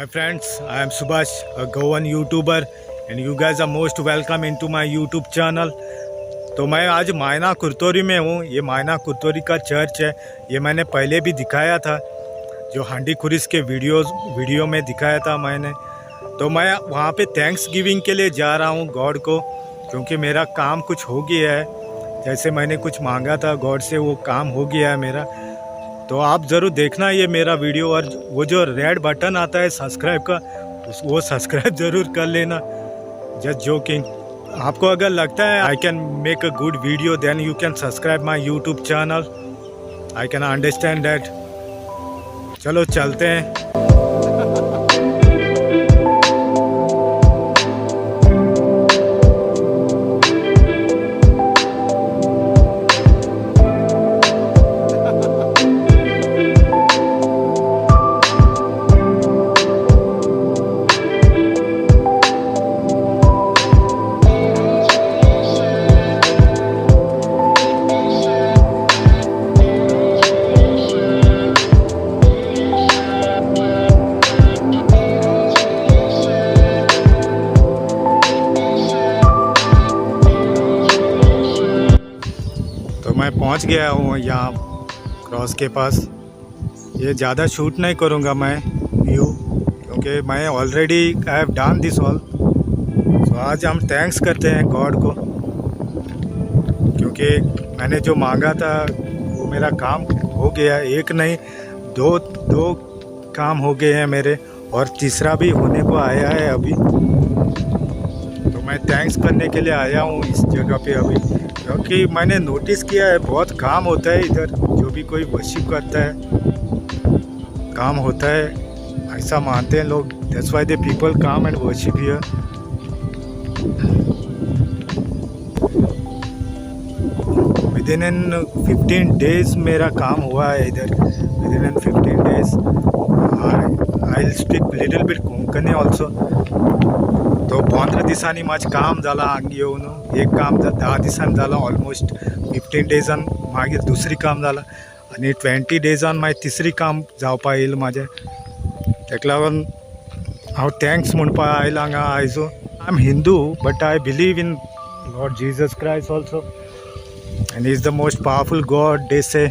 Hi friends, I am Subhash, a Goan YouTuber and you guys are most welcome into my YouTube channel। तो मैं आज मायना कुरतोरी में हूँ। ये मायना कुरतोरी का चर्च है। ये मैंने पहले भी दिखाया था, जो हांडी खुरिस के वीडियो में दिखाया था मैंने। तो मैं वहाँ पे थैंक्स गिविंग के लिए जा रहा हूँ गॉड को, क्योंकि मेरा काम कुछ हो गया है। जैसे मैंने कुछ मांगा था गॉड से, वो काम हो गया है मेरा। तो आप ज़रूर देखना ये मेरा वीडियो, और वो जो रेड बटन आता है सब्सक्राइब का, वो सब्सक्राइब ज़रूर कर लेना। Just joking. आपको अगर लगता है I can make a good video, then you can subscribe my YouTube channel. I can understand that. चलो चलते हैं। तो मैं पहुंच गया हूँ यहाँ क्रॉस के पास। ये ज़्यादा शूट नहीं करूँगा मैं व्यू, क्योंकि मैं already I have done this all. तो आज हम थैंक्स करते हैं गॉड को, क्योंकि मैंने जो मांगा था वो मेरा काम हो गया। एक नहीं, दो काम हो गए हैं मेरे, और तीसरा भी होने को आया है अभी। तो मैं थैंक्स करने के लिए आया हूँ इस जगह पे अभी, क्योंकि मैंने नोटिस किया है बहुत काम होता है इधर। जो भी कोई वर्शिप करता है काम होता है, ऐसा मानते हैं लोग। That's why the people come and worship here. Within in 15 days मेरा काम हुआ है इधर। Within in 15 days I will speak little bit Konkani also. तो 15 दिसांनी माझं काम झालं हांगा येऊन। एक काम 10 दिसांनी झालं ऑलमोस्ट। 15 डेजान मागीर दुसरी काम झालं, आणि 20 डेजान मागीर तिसरी काम जावपा येईल माझे। तेका लागून हांव थँक्स म्हणपा आयला हांगा आयजो। I am Hindu, but I believe in lord Jesus Christ also, and he is the most powerful God, they say।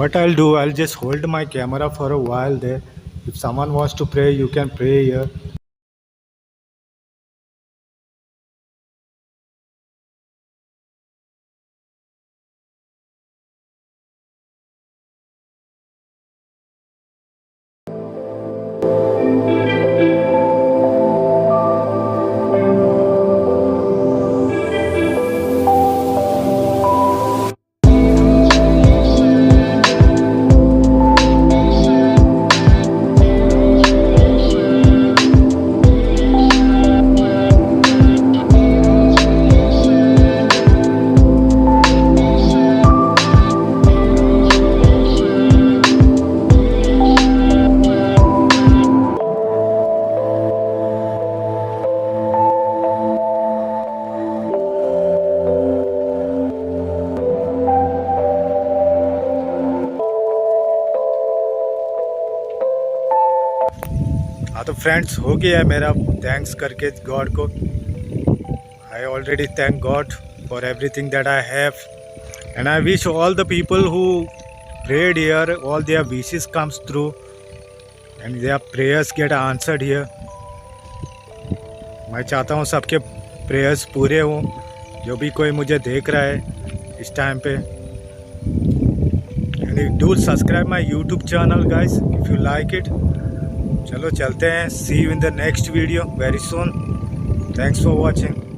What I'll do, I'll just hold my camera for a while there. If someone wants to pray, you can pray here। हाँ तो friends, हो गया है मेरा thanks करके God को। I already thank God for everything that I have, and I wish all the people who prayed here, all their wishes comes through and their prayers get answered here। मैं चाहता हूँ सबके prayers पूरे हों, जो भी कोई मुझे देख रहा है इस टाइम पे। And do subscribe my YouTube channel guys if you like it. चलो चलते हैं, see you in the next video very soon. Thanks for watching.